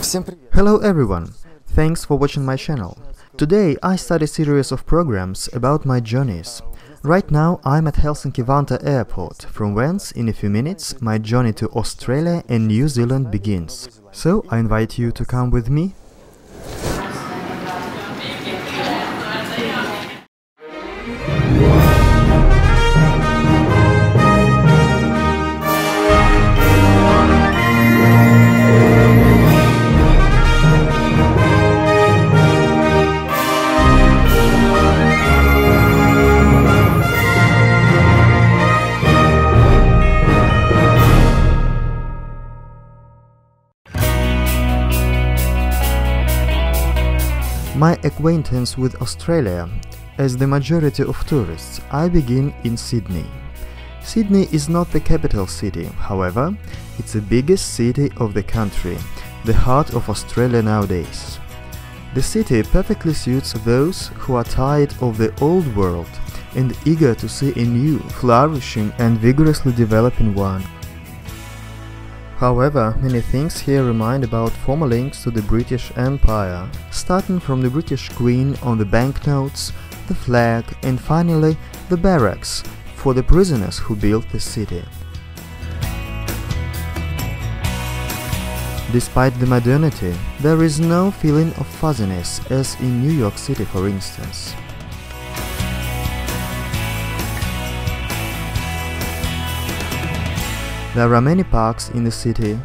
Hello everyone, thanks for watching my channel. Today I start a series of programs about my journeys. Right now I'm at Helsinki-Vantaa airport, from whence in a few minutes my journey to Australia and New Zealand begins. So I invite you to come with me. My acquaintance with Australia, as the majority of tourists, I begin in Sydney. Sydney is not the capital city, however, it's the biggest city of the country, the heart of Australia nowadays. The city perfectly suits those who are tired of the old world and eager to see a new, flourishing and vigorously developing one. However, many things here remind about former links to the British Empire, starting from the British Queen on the banknotes, the flag and finally the barracks for the prisoners who built the city. Despite the modernity, there is no feeling of fuzziness as in New York City, for instance. There are many parks in the city.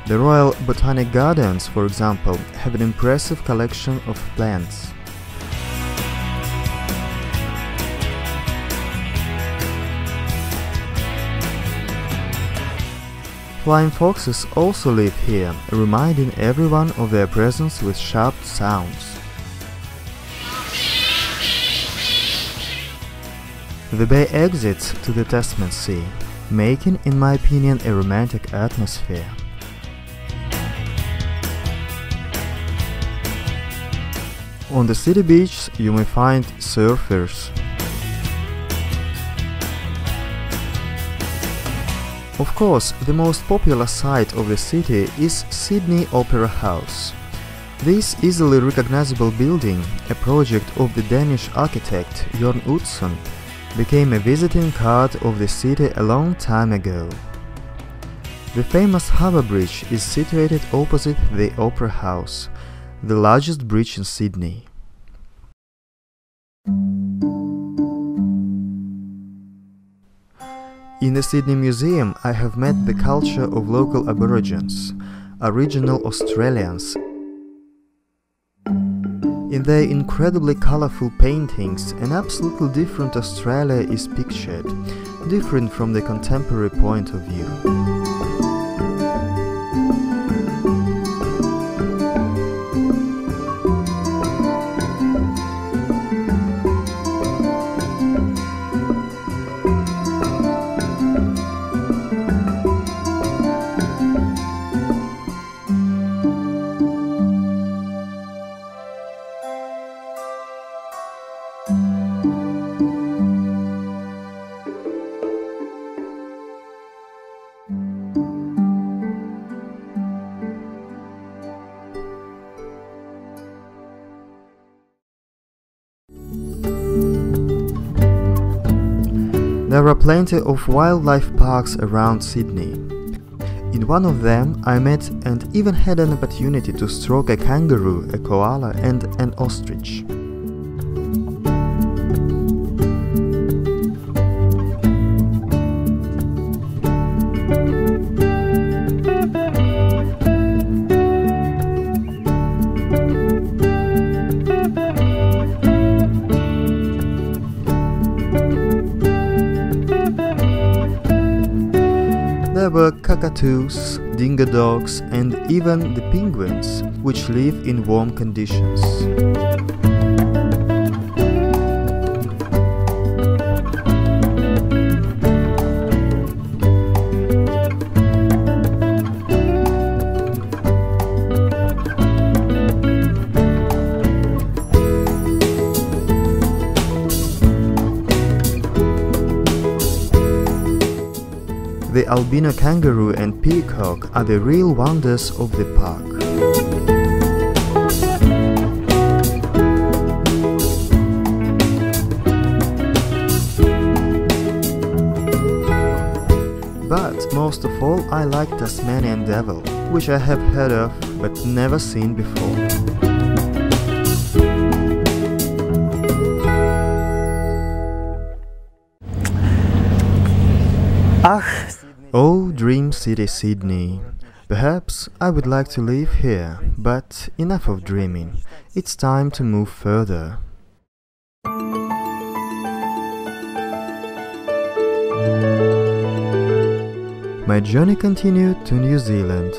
The Royal Botanic Gardens, for example, have an impressive collection of plants. Flying foxes also live here, reminding everyone of their presence with sharp sounds. The bay exits to the Tasman Sea, making, in my opinion, a romantic atmosphere. On the city beach you may find surfers. Of course, the most popular site of the city is Sydney Opera House. This easily recognizable building, a project of the Danish architect Jørn Utzon, became a visiting card of the city a long time ago. The famous Harbour Bridge is situated opposite the Opera House, the largest bridge in Sydney. In the Sydney Museum I have met the culture of local Aborigines, original Australians. In their incredibly colorful paintings, an absolutely different Australia is pictured, different from the contemporary point of view. There are plenty of wildlife parks around Sydney. In one of them I met and even had an opportunity to stroke a kangaroo, a koala and an ostrich. There were cockatoos, dingo dogs and even the penguins, which live in warm conditions. the albino kangaroo and peacock are the real wonders of the park. But most of all, I like Tasmanian devil, which I have heard of but never seen before. Oh, dream city Sydney. Perhaps I would like to live here, but enough of dreaming. It's time to move further. My journey continued to New Zealand.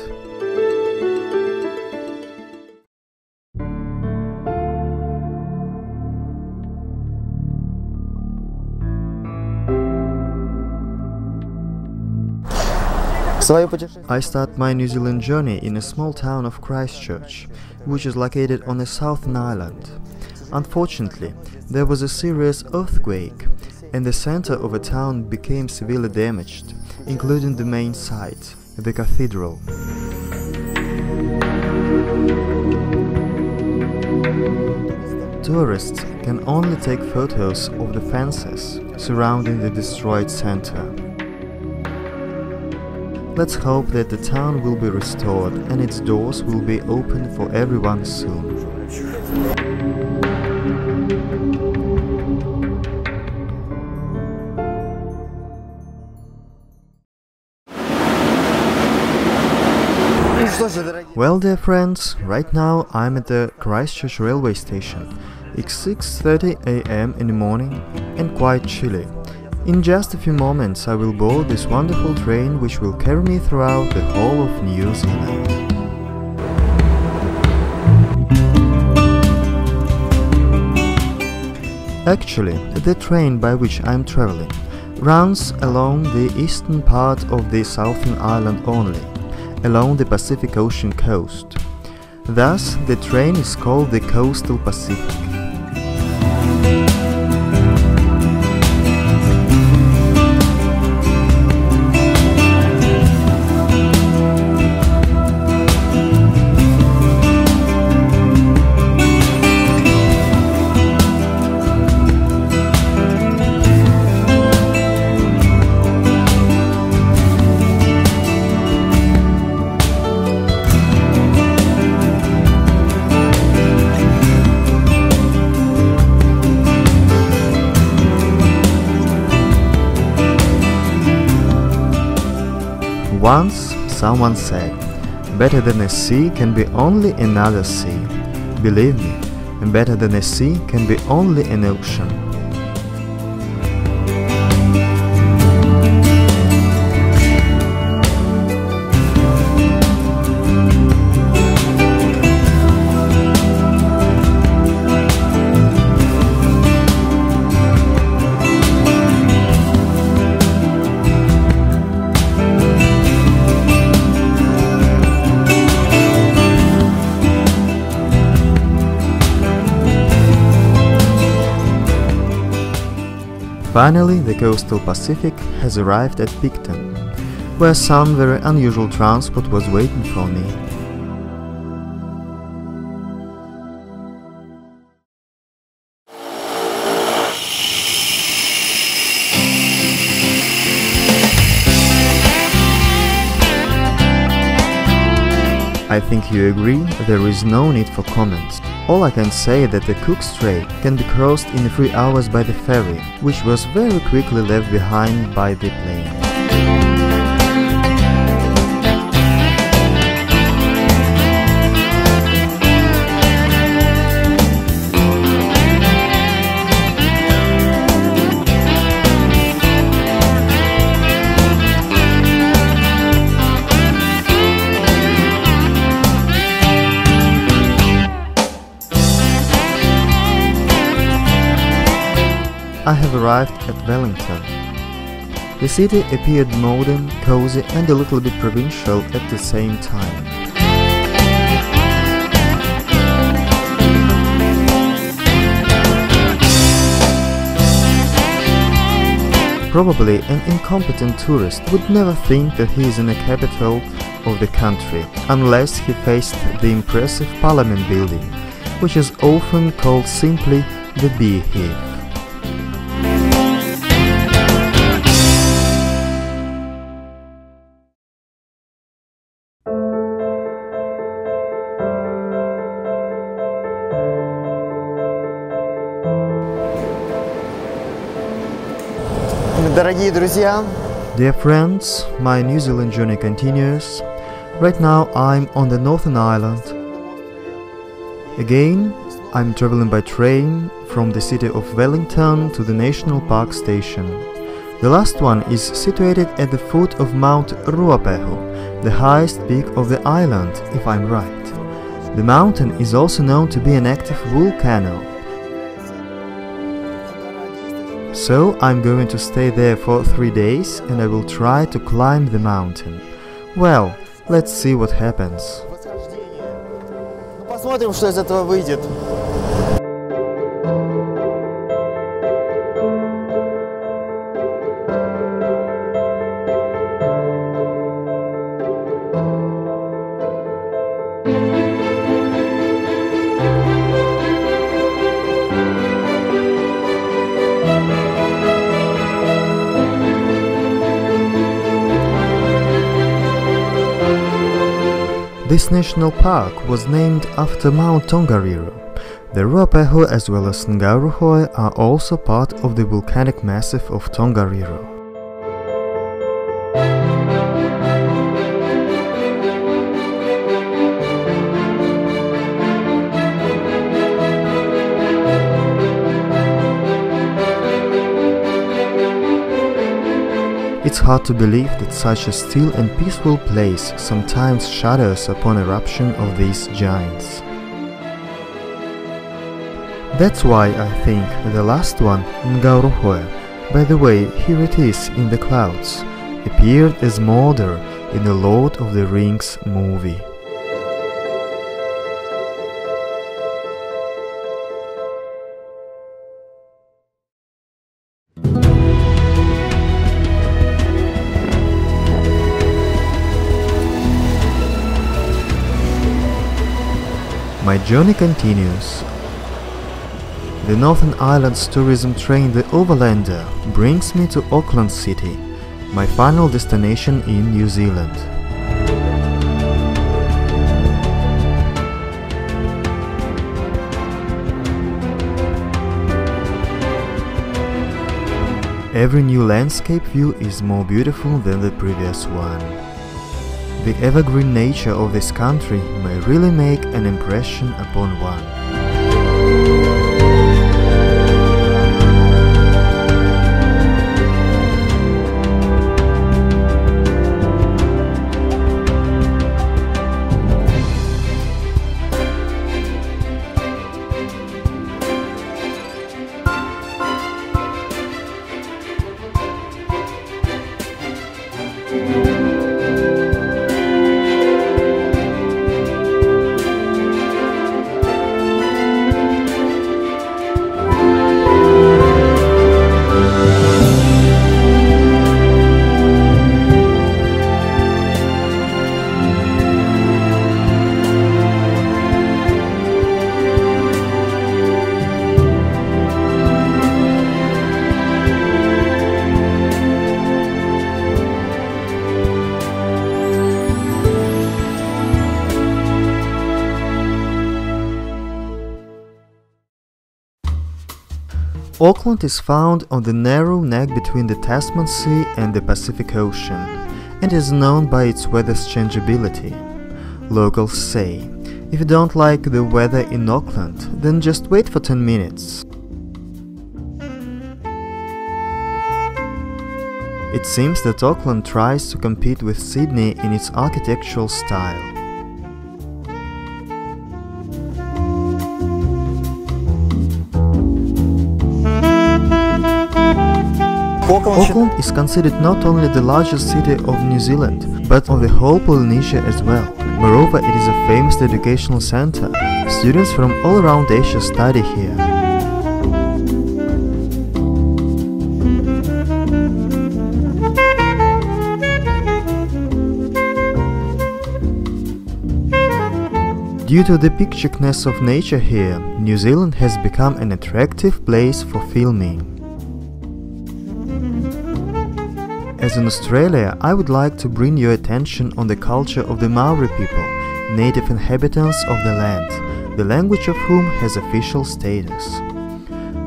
I start my New Zealand journey in a small town of Christchurch, which is located on a southern island. Unfortunately, there was a serious earthquake, and the center of the town became severely damaged, including the main site, the cathedral. Tourists can only take photos of the fences surrounding the destroyed center. Let's hope that the town will be restored and its doors will be open for everyone soon. Well, dear friends, right now I'm at the Christchurch railway station. It's 6:30 AM in the morning and quite chilly. In just a few moments I will board this wonderful train which will carry me throughout the whole of New Zealand. Actually, the train by which I'm traveling runs along the eastern part of the southern island only, along the Pacific Ocean coast. Thus, the train is called the Coastal Pacific. Once someone said, better than a sea can be only another sea. Believe me, better than a sea can be only an ocean. Finally, the Coastal Pacific has arrived at Picton, where some very unusual transport was waiting for me. I think you agree, there is no need for comments. All I can say that the Cook Strait can be crossed in 3 hours by the ferry, which was very quickly left behind by the plane. I have arrived at Wellington. The city appeared modern, cozy and a little bit provincial at the same time. Probably an incompetent tourist would never think that he is in the capital of the country, unless he faced the impressive parliament building, which is often called simply the Beehive. Дорогие друзья, Dear friends, my New Zealand journey continues. Right now I'm on the Northern Island. Again, I'm traveling by train from the city of Wellington to the National Park station. The last one is situated at the foot of Mount Ruapehu, the highest peak of the island, if I'm right. The mountain is also known to be an active volcano. So I'm going to stay there for 3 days and I will try to climb the mountain. Well, let's see what happens. Посмотрим, что из этого выйдет. This national park was named after Mount Tongariro. The Ruapehu as well as Ngauruhoe are also part of the volcanic massif of Tongariro. It's hard to believe that such a still and peaceful place sometimes shudders upon eruption of these giants. That's why I think the last one, Ngauruhoe, by the way, here it is in the clouds, appeared as Mordor in the Lord of the Rings movie. My journey continues. The Northern Islands tourism train, the Overlander, brings me to Auckland City, my final destination in New Zealand. Every new landscape view is more beautiful than the previous one. The evergreen nature of this country may really make an impression upon one. Auckland is found on the narrow neck between the Tasman Sea and the Pacific Ocean, and is known by its weather's changeability. Locals say, if you don't like the weather in Auckland, then just wait for 10 minutes. It seems that Auckland tries to compete with Sydney in its architectural style. Auckland is considered not only the largest city of New Zealand, but of the whole Polynesia as well. Moreover, it is a famous educational center. Students from all around Asia study here. Due to the picturesqueness of nature here, New Zealand has become an attractive place for filming. As in Australia, I would like to bring your attention on the culture of the Maori people, native inhabitants of the land, the language of whom has official status.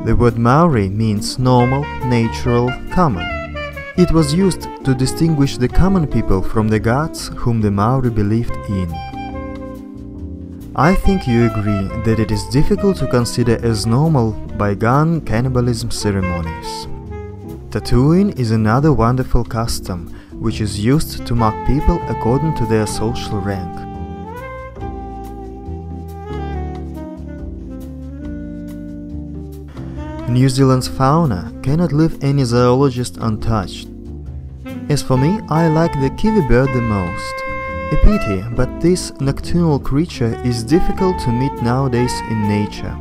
The word Maori means normal, natural, common. It was used to distinguish the common people from the gods whom the Maori believed in. I think you agree that it is difficult to consider as normal bygone cannibalism ceremonies. Tattooing is another wonderful custom, which is used to mark people according to their social rank. New Zealand's fauna cannot leave any zoologist untouched. As for me, I like the kiwi bird the most. A pity, but this nocturnal creature is difficult to meet nowadays in nature.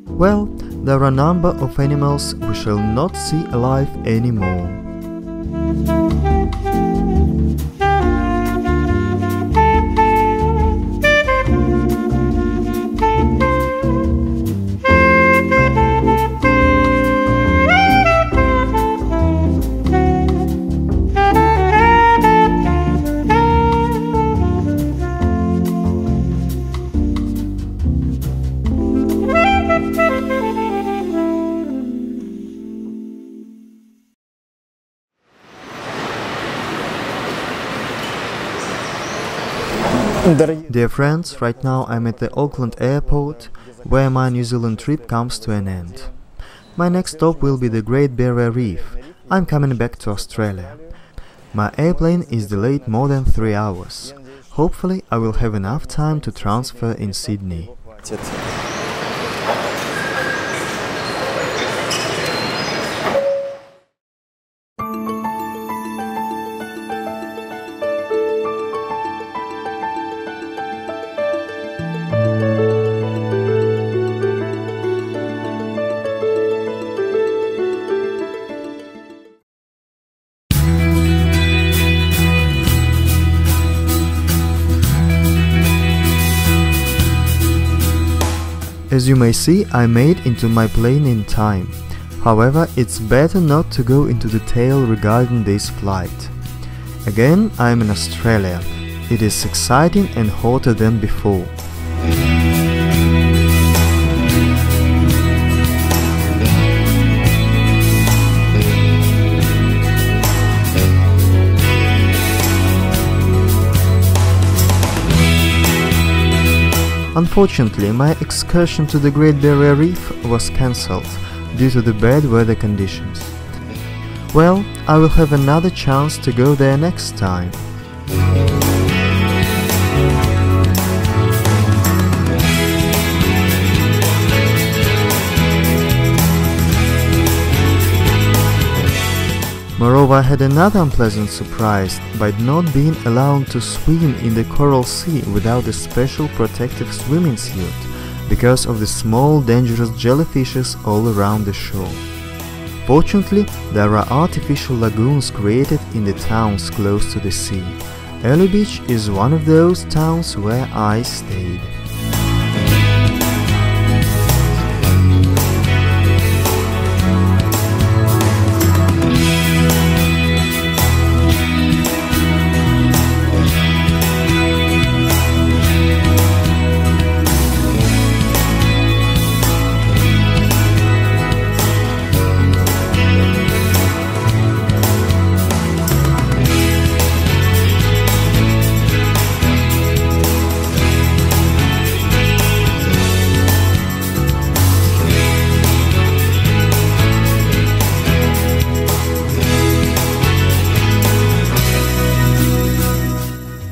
Well, there are a number of animals we shall not see alive anymore. Dear friends, right now I'm at the Auckland airport, where my New Zealand trip comes to an end. My next stop will be the Great Barrier Reef. I'm coming back to Australia. My airplane is delayed more than 3 hours. Hopefully I will have enough time to transfer in Sydney. As you may see, I made into my plane in time. However, it's better not to go into detail regarding this flight. Again, I'm in Australia. It is exciting and hotter than before. Unfortunately, my excursion to the Great Barrier Reef was cancelled due to the bad weather conditions. Well, I will have another chance to go there next time. Moreover, I had another unpleasant surprise by not being allowed to swim in the Coral Sea without a special protective swimming suit, because of the small dangerous jellyfishes all around the shore. Fortunately, there are artificial lagoons created in the towns close to the sea. Early Beach is one of those towns where I stayed.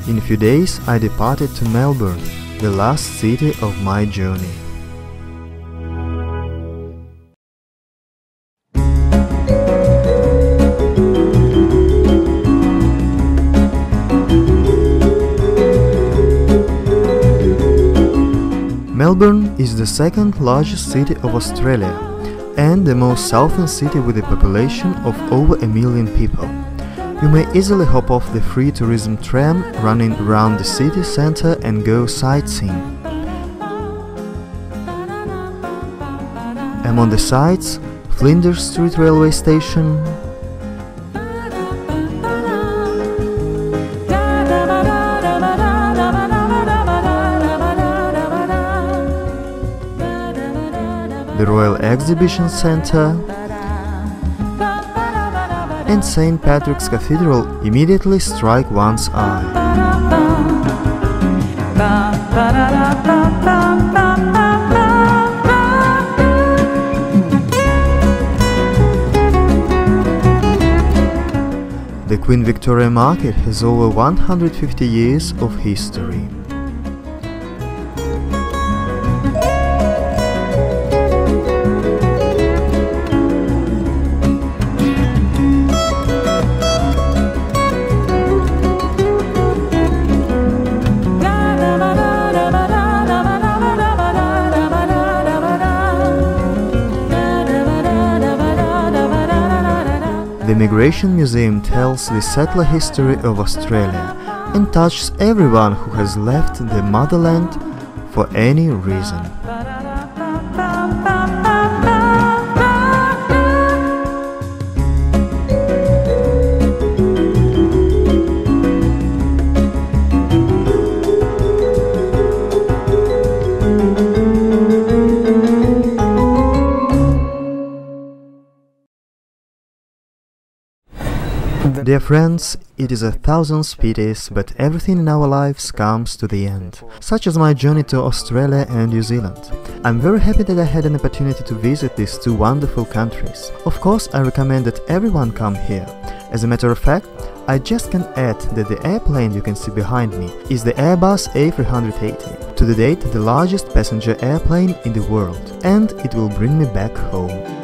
In a few days I departed to Melbourne, the last city of my journey. Melbourne is the second largest city of Australia and the most southern city with a population of over 1 million people. You may easily hop off the free tourism tram running around the city center and go sightseeing. Among the sights, Flinders Street Railway Station, the Royal Exhibition Centre, and St. Patrick's Cathedral immediately strike one's eye. The Queen Victoria Market has over 150 years of history. The Immigration Museum tells the settler history of Australia and touches everyone who has left the motherland for any reason. Dear friends, it is a thousand pities, but everything in our lives comes to the end, such as my journey to Australia and New Zealand. I'm very happy that I had an opportunity to visit these two wonderful countries. Of course, I recommend that everyone come here. As a matter of fact, I just can add that the airplane you can see behind me is the Airbus A380, to the date the largest passenger airplane in the world, and it will bring me back home.